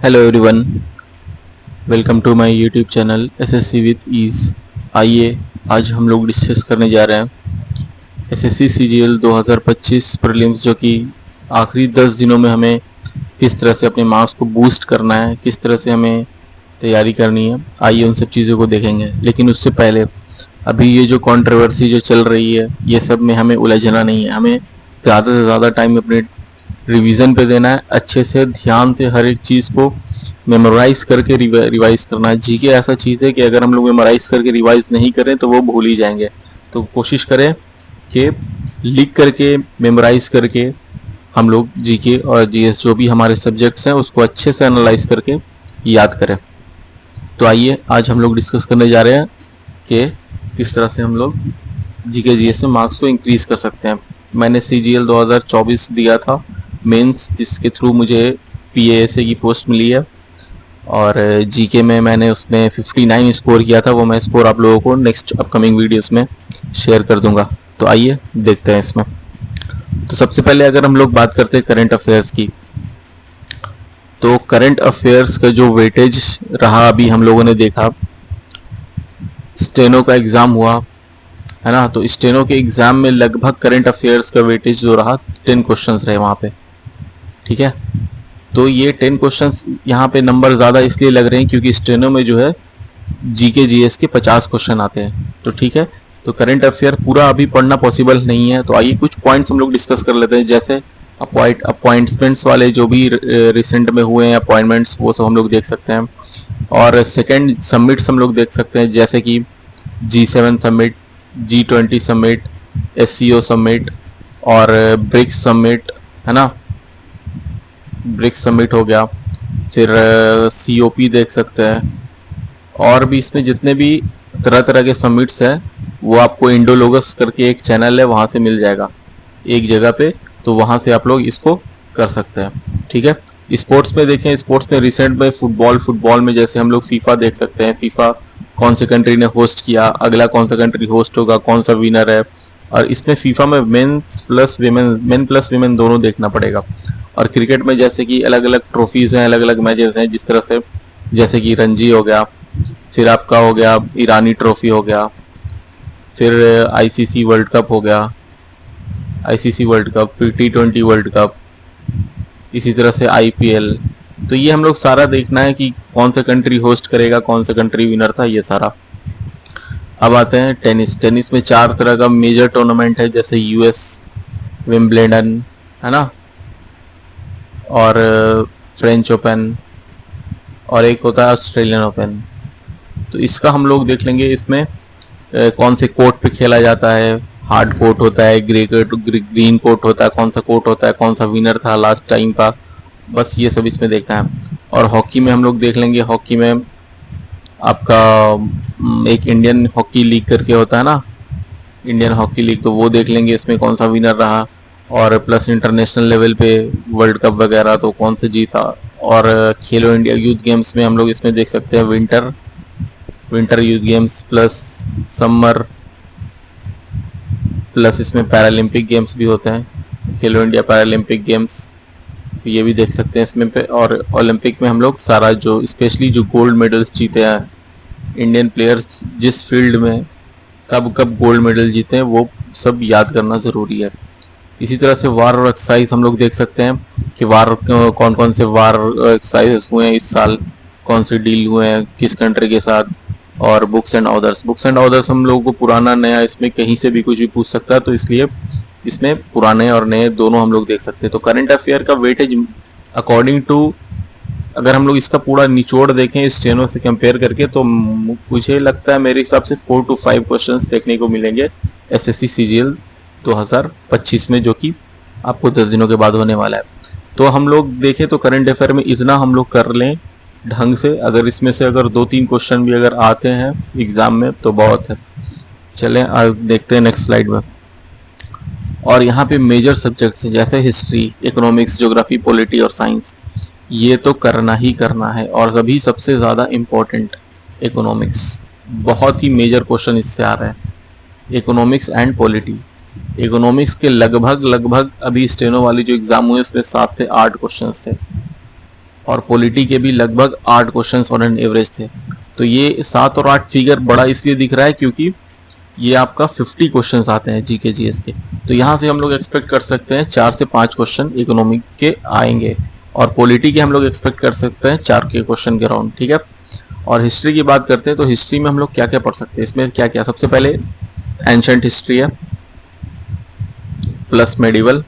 Hello everyone, welcome to my YouTube channel SSC with ease. आइए आज हम लोग डिस्कस करने जा रहे हैं एसएससी सीजीएल 2025 प्रीलिम्स, जो कि आखिरी 10 दिनों में हमें किस तरह से अपने मार्क्स को बूस्ट करना है, किस तरह से हमें तैयारी करनी है। आइए उन सब चीज़ों को देखेंगे, लेकिन उससे पहले अभी ये जो कंट्रोवर्सी जो चल रही है, ये सब में हमें उलझना नहीं है। हमें ज़्यादा से ज़्यादा टाइम अपने रिवीजन पे देना है, अच्छे से ध्यान से हर एक चीज़ को मेमोराइज करके रिवाइज करना है। जीके ऐसा चीज़ है कि अगर हम लोग मेमोराइज करके रिवाइज नहीं करें तो वो भूल ही जाएंगे। तो कोशिश करें कि लिख करके मेमोराइज करके हम लोग जीके और जीएस जो भी हमारे सब्जेक्ट्स हैं उसको अच्छे से एनालाइज करके याद करें। तो आइए आज हम लोग डिस्कस करने जा रहे हैं कि किस तरह से हम लोग जीके जीएस में मार्क्स को इंक्रीज कर सकते हैं। मैंने सीजीएल 2024 दिया था मेंस, जिसके थ्रू मुझे पीएएसए की पोस्ट मिली है, और जीके में मैंने उसमें 59 स्कोर किया था। वो मैं स्कोर आप लोगों को नेक्स्ट अपकमिंग वीडियोस में शेयर कर दूंगा। तो आइए देखते हैं इसमें। तो सबसे पहले अगर हम लोग बात करते हैं करंट अफेयर्स की, तो करंट अफेयर्स का जो वेटेज रहा अभी हम लोगों ने देखा, स्टेनो का एग्ज़ाम हुआ है ना, तो स्टेनो के एग्ज़ाम में लगभग करंट अफेयर्स का वेटेज जो रहा 10 क्वेश्चंस रहे वहाँ पे। ठीक है, तो ये 10 क्वेश्चंस यहाँ पे नंबर ज़्यादा इसलिए लग रहे हैं क्योंकि स्टेनो में जो है जीके जीएस के 50 क्वेश्चन आते हैं। तो ठीक है, तो करंट अफेयर पूरा अभी पढ़ना पॉसिबल नहीं है। तो आइए कुछ पॉइंट्स हम लोग डिस्कस कर लेते हैं, जैसे अपॉइंटमेंट्स वाले जो भी रिसेंट में हुए हैं अपॉइंटमेंट्स, वो सब हम लोग देख सकते हैं। और सेकेंड समिट्स हम लोग देख सकते हैं, जैसे कि G7 summit, G20 summit, SCO summit और ब्रिक्स समिट, है ना, ब्रिक्स समिट हो गया। फिर COP देख सकते हैं, और भी इसमें जितने भी तरह तरह के समिट्स हैं वो आपको इंडोलोगस करके एक चैनल है, वहाँ से मिल जाएगा एक जगह पे। तो वहाँ से आप लोग इसको कर सकते हैं। ठीक है, स्पोर्ट्स में देखें, स्पोर्ट्स में रिसेंट में फुटबॉल में जैसे हम लोग फीफा देख सकते हैं, फीफा कौन से कंट्री ने होस्ट किया, अगला कौन सा कंट्री होस्ट होगा, कौन सा विनर है। और इसमें फीफा में मेन प्लस विमेन दोनों देखना पड़ेगा। और क्रिकेट में जैसे कि अलग अलग ट्रॉफीज हैं, अलग अलग मैचेस हैं, जिस तरह से जैसे कि रणजी हो गया, फिर आपका हो गया ईरानी ट्रॉफी हो गया, फिर आईसीसी वर्ल्ड कप हो गया, आईसीसी वर्ल्ड कप, फिर T20 वर्ल्ड कप, इसी तरह से आईपीएल। तो ये हम लोग सारा देखना है कि कौन सा कंट्री होस्ट करेगा, कौन सा कंट्री विनर था, ये सारा। अब आते हैं टेनिस में 4 तरह का मेजर टूर्नामेंट है, जैसे यूएस विंबलडन, है ना, और फ्रेंच ओपन, और एक होता है ऑस्ट्रेलियन ओपन। तो इसका हम लोग देख लेंगे, इसमें कौन से कोर्ट पे खेला जाता है, हार्ड कोर्ट होता है, ग्रीन कोर्ट होता है, कौन सा कोर्ट होता है, कौन सा विनर था लास्ट टाइम का, बस ये सब इसमें देखना है। और हॉकी में हम लोग देख लेंगे, हॉकी में आपका एक इंडियन हॉकी लीग करके होता है ना, इंडियन हॉकी लीग, तो वो देख लेंगे इसमें कौन सा विनर रहा। और प्लस इंटरनेशनल लेवल पे वर्ल्ड कप वगैरह तो कौन से जीता। और खेलो इंडिया यूथ गेम्स में हम लोग इसमें देख सकते हैं winter youth games plus summer, plus इसमें पैरालंपिक गेम्स भी होते हैं, खेलो इंडिया पैरालंपिक गेम्स, तो ये भी देख सकते हैं इसमें पे। और ओलंपिक में हम लोग सारा जो स्पेशली जो गोल्ड मेडल्स जीते हैं इंडियन प्लेयर्स, जिस फील्ड में कब कब गोल्ड मेडल जीते हैं, वो सब याद करना ज़रूरी है। इसी तरह से वार और एक्सरसाइज हम लोग देख सकते हैं कि वार कौन कौन से वार एक्सरसाइज हुए हैं इस साल, कौन से डील हुए हैं किस कंट्री के साथ। और बुक्स एंड ऑर्डर्स हम लोगों को पुराना नया इसमें कहीं से भी कुछ भी पूछ सकता है, तो इसलिए इसमें पुराने और नए दोनों हम लोग देख सकते हैं। तो करंट अफेयर का वेटेज अकॉर्डिंग टू, अगर हम लोग इसका पूरा निचोड़ देखें स्टेनो से कंपेयर करके, तो मुझे लगता है मेरे हिसाब से 4 to 5 क्वेश्चंस देखने को मिलेंगे एसएससी सीजीएल 2025 में, जो कि आपको 10 दिनों के बाद होने वाला है। तो हम लोग देखें तो करंट अफेयर में इतना हम लोग कर लें ढंग से, अगर इसमें से अगर 2-3 क्वेश्चन भी अगर आते हैं एग्जाम में तो बहुत है। चलें देखते हैं नेक्स्ट स्लाइड में। और यहाँ पे मेजर सब्जेक्ट्स हैं जैसे हिस्ट्री, इकोनॉमिक्स, ज्योग्राफी, पॉलिटी और साइंस, ये तो करना ही करना है। और सभी सबसे ज़्यादा इम्पोर्टेंट इकोनॉमिक्स, बहुत ही मेजर क्वेश्चन इससे आ रहा है, इकोनॉमिक्स एंड पॉलिटी। इकोनॉमिक्स के लगभग अभी स्टेनो वाली जो एग्ज़ाम हुए उसमें 7 से 8 क्वेश्चन थे, और पॉलिटी के भी लगभग 8 क्वेश्चंस ऑन एन एवरेज थे। तो ये 7 और 8 फिगर बड़ा इसलिए दिख रहा है क्योंकि ये आपका 50 क्वेश्चंस आते हैं जीके जीएस के। तो यहाँ से हम लोग एक्सपेक्ट कर सकते हैं 4 से 5 क्वेश्चन इकोनॉमिक के आएंगे, और पॉलिटी के हम लोग एक्सपेक्ट कर सकते हैं 4 के क्वेश्चन के राउंड, ठीक है। और हिस्ट्री की बात करते हैं तो हिस्ट्री में हम लोग क्या क्या पढ़ सकते हैं, इसमें क्या क्या, सबसे पहले एंशंट हिस्ट्री है plus medieval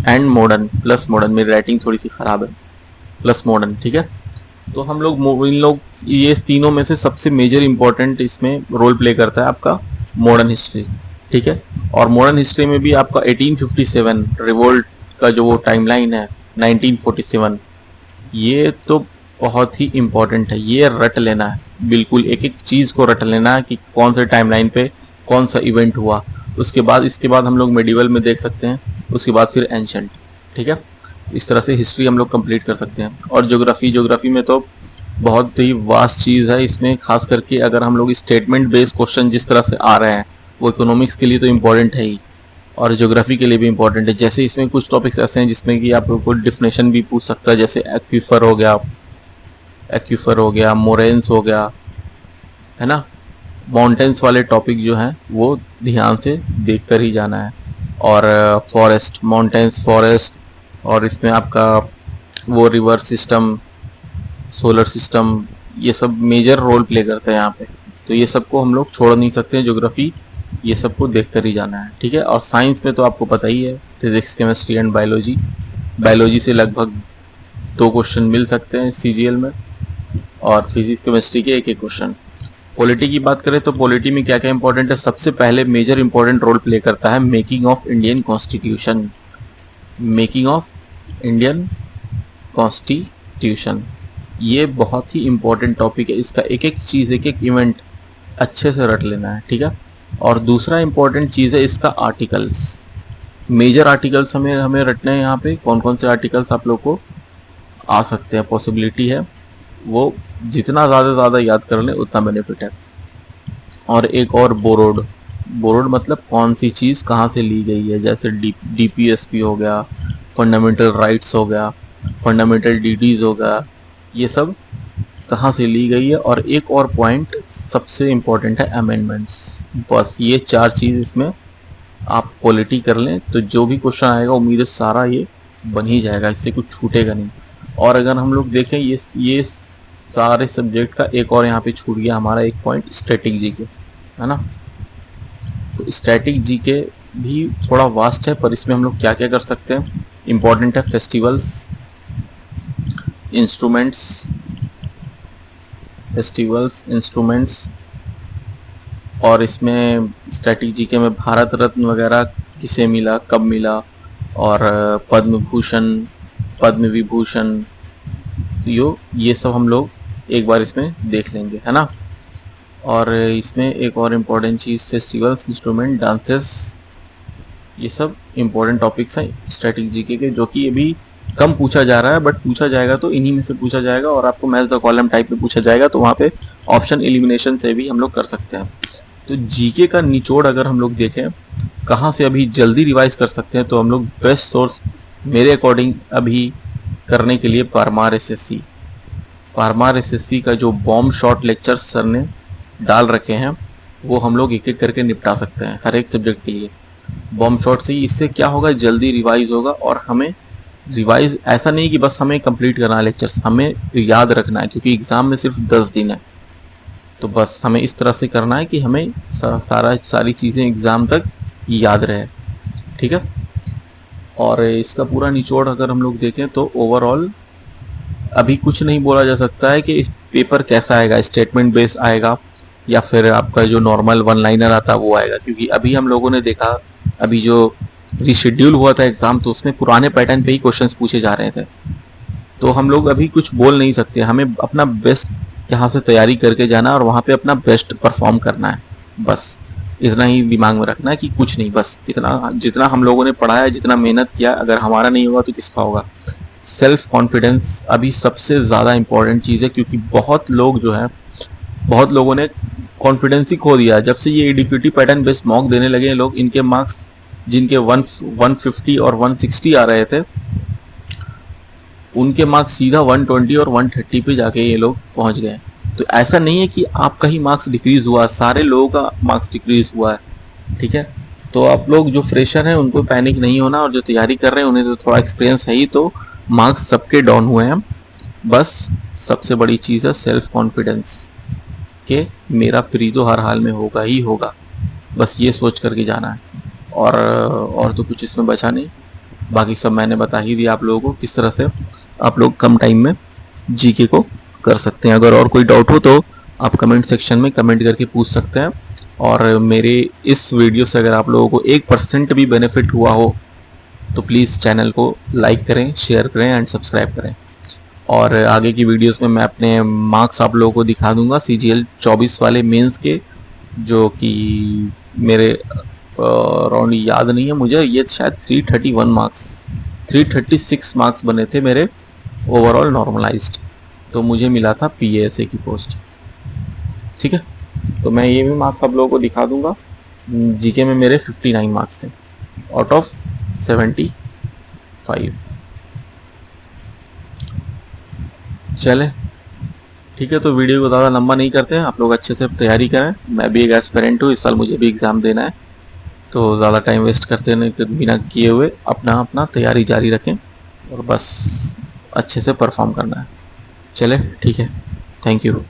and modern plus modern, मेरी राइटिंग थोड़ी सी खराब है, प्लस मॉडर्न, ठीक है। तो हम लोग इन लोग ये तीनों में से सबसे मेजर इंपॉर्टेंट इसमें रोल प्ले करता है आपका मॉडर्न हिस्ट्री, ठीक है। और मॉडर्न हिस्ट्री में भी आपका 1857 रिवोल्ट का जो वो टाइमलाइन है 1947, ये तो बहुत ही इम्पोर्टेंट है, ये रट लेना है, बिल्कुल एक एक चीज़ को रट लेना है कि कौन से टाइमलाइन पे कौन सा इवेंट हुआ। उसके बाद इसके बाद हम लोग मेडिवल में देख सकते हैं, उसके बाद फिर एंशंट, ठीक है। इस तरह से हिस्ट्री हम लोग कंप्लीट कर सकते हैं। और ज्योग्राफी में तो बहुत ही वास्ट चीज़ है, इसमें खास करके अगर हम लोग स्टेटमेंट बेस्ड क्वेश्चन जिस तरह से आ रहे हैं वो इकोनॉमिक्स के लिए तो इम्पोर्टेंट है ही, और ज्योग्राफी के लिए भी इम्पोर्टेंट है। जैसे इसमें कुछ टॉपिक्स ऐसे हैं जिसमें कि आपको डिफिनेशन भी पूछ सकता है, जैसे एक्वीफर हो गया, मोरेन्स हो गया, है ना। माउंटेन्स वाले टॉपिक जो हैं वो ध्यान से देख कर ही जाना है। और फॉरेस्ट, माउंटेन्स, फॉरेस्ट, और इसमें आपका वो रिवर सिस्टम, सोलर सिस्टम, ये सब मेजर रोल प्ले करते हैं यहाँ पे। तो ये सबको हम लोग छोड़ नहीं सकते हैं, ज्योग्राफी ये सबको देख कर ही जाना है, ठीक है। और साइंस में तो आपको पता ही है, physics, chemistry and biology. Biology से लगभग 2 क्वेश्चन मिल सकते हैं सीजीएल में, और फिजिक्स केमिस्ट्री के एक क्वेश्चन। पॉलिटी की बात करें तो पॉलिटी में क्या क्या इंपॉर्टेंट है, सबसे पहले मेजर इंपॉर्टेंट रोल प्ले करता है making of Indian constitution. Making of Indian constitution ये बहुत ही इंपॉर्टेंट टॉपिक है, इसका एक एक चीज़, एक एक इवेंट अच्छे से रट लेना है, ठीक है। और दूसरा इंपॉर्टेंट चीज़ है इसका आर्टिकल्स, मेजर आर्टिकल्स हमें रटने हैं। यहाँ पे कौन कौन से आर्टिकल्स आप लोग को आ सकते हैं, पॉसिबिलिटी है, वो जितना ज़्यादा याद कर लें उतना बेनिफिट है। और एक और बोरोड मतलब कौन सी चीज़ कहाँ से ली गई है, जैसे डीपीएसपी हो गया, फंडामेंटल राइट्स हो गया, फंडामेंटल ड्यूटीज़ हो गया, ये सब कहाँ से ली गई है। और एक और पॉइंट सबसे इम्पोर्टेंट है अमेंडमेंट्स। बस ये 4 चीज़ इसमें आप पॉलिटी कर लें तो जो भी क्वेश्चन आएगा उम्मीद है सारा ये बन ही जाएगा, इससे कुछ छूटेगा नहीं। और अगर हम लोग देखें ये सारे सब्जेक्ट का एक और यहाँ पे छूट गया हमारा एक पॉइंट, स्टैटिक जीके, है ना। तो स्टैटिक जीके भी थोड़ा वास्ट है, पर इसमें हम लोग क्या क्या कर सकते हैं, इम्पोर्टेंट है फेस्टिवल्स, इंस्ट्रूमेंट्स, और इसमें स्टैटिक जीके में भारत रत्न वगैरह किसे मिला, कब मिला, और पद्म भूषण, पद्म विभूषण, ये सब हम लोग एक बार इसमें देख लेंगे, है ना। और इसमें एक और इम्पोर्टेंट चीज़ फेस्टिवल्स, इंस्ट्रूमेंट, डांसेस, ये सब इम्पोर्टेंट टॉपिक्स हैं स्टैटिक जीके के, जो कि अभी कम पूछा जा रहा है, बट पूछा जाएगा तो इन्हीं में से पूछा जाएगा। और आपको मैच द कॉलम टाइप में पूछा जाएगा तो वहाँ पे ऑप्शन एलिमिनेशन से भी हम लोग कर सकते हैं। तो जीके का निचोड़ अगर हम लोग देखें कहाँ से अभी जल्दी रिवाइज कर सकते हैं, तो हम लोग बेस्ट सोर्स मेरे अकॉर्डिंग अभी करने के लिए परमार एसएससी का जो बॉम्ब शॉट लेक्चर्स सर ने डाल रखे हैं वो हम लोग एक एक करके निपटा सकते हैं हर एक सब्जेक्ट के लिए बॉम्ब शॉट से ही। इससे क्या होगा, जल्दी रिवाइज होगा। और हमें रिवाइज ऐसा नहीं कि बस हमें कंप्लीट करना है लेक्चर्स, हमें याद रखना है, क्योंकि एग्ज़ाम में सिर्फ 10 दिन है। तो बस हमें इस तरह से करना है कि हमें सारी चीज़ें एग्ज़ाम तक याद रहे, ठीक है। और इसका पूरा निचोड़ अगर हम लोग देखें तो ओवरऑल अभी कुछ नहीं बोला जा सकता है कि पेपर कैसा आएगा, स्टेटमेंट बेस आएगा या फिर आपका जो नॉर्मल 1 लाइनर आता है वो आएगा। क्योंकि अभी हम लोगों ने देखा, अभी जो रीशेड्यूल हुआ था एग्ज़ाम, तो उसमें पुराने पैटर्न पे ही क्वेश्चंस पूछे जा रहे थे। तो हम लोग अभी कुछ बोल नहीं सकते, हमें अपना बेस्ट यहाँ से तैयारी करके जाना और वहाँ पे अपना बेस्ट परफॉर्म करना है। बस इतना ही दिमाग में रखना है कि कुछ नहीं, बस इतना जितना हम लोगों ने पढ़ा है, जितना मेहनत किया, अगर हमारा नहीं होगा तो किसका होगा। सेल्फ कॉन्फिडेंस अभी सबसे ज़्यादा इम्पोर्टेंट चीज़ है, क्योंकि बहुत लोगों ने कॉन्फिडेंस ही खो दिया जब से ये एडीक्यूटी पैटर्न बेस्ड मॉक देने लगे लोग। इनके मार्क्स जिनके 150 और 160 आ रहे थे, उनके मार्क्स सीधा 120 और 130 पे जाके ये लोग पहुंच गए। तो ऐसा नहीं है कि आपका ही मार्क्स डिक्रीज हुआ, सारे लोगों का मार्क्स डिक्रीज हुआ है। ठीक है, तो आप लोग जो फ्रेशर हैं उनको पैनिक नहीं होना, और जो तैयारी कर रहे हैं उन्हें तो थोड़ा एक्सपीरियंस है ही, तो मार्क्स सबके डाउन हुए हैं। बस सबसे बड़ी चीज़ है सेल्फ कॉन्फिडेंस, कि मेरा प्री तो हर हाल में होगा ही होगा, बस ये सोच करके जाना है। और तो कुछ इसमें बचा नहीं, बाकी सब मैंने बता ही दिया आप लोगों को किस तरह से आप लोग कम टाइम में जीके को कर सकते हैं। अगर और कोई डाउट हो तो आप कमेंट सेक्शन में कमेंट करके पूछ सकते हैं। और मेरे इस वीडियो से अगर आप लोगों को 1% भी बेनिफिट हुआ हो तो प्लीज़ चैनल को लाइक करें, शेयर करें एंड सब्सक्राइब करें। और आगे की वीडियोस में मैं अपने मार्क्स आप लोगों को दिखा दूंगा CGL 24 वाले मेंस के, जो कि मेरे राउंड याद नहीं है मुझे, ये शायद 331 मार्क्स 336 मार्क्स बने थे मेरे ओवरऑल नॉर्मलाइज्ड, तो मुझे मिला था PASA की पोस्ट। ठीक है, तो मैं ये भी मार्क्स आप लोगों को दिखा दूंगा। जीके में मेरे 59 मार्क्स थे आउट ऑफ 75। चले ठीक है, तो वीडियो को ज़्यादा लंबा नहीं करते हैं, आप लोग अच्छे से तैयारी करें। मैं भी एक एस्पिरेंट हूँ, इस साल मुझे भी एग्ज़ाम देना है, तो ज़्यादा टाइम वेस्ट करते नहीं बिना किए हुए अपना अपना तैयारी जारी रखें और बस अच्छे से परफॉर्म करना है। चले ठीक है, थैंक यू।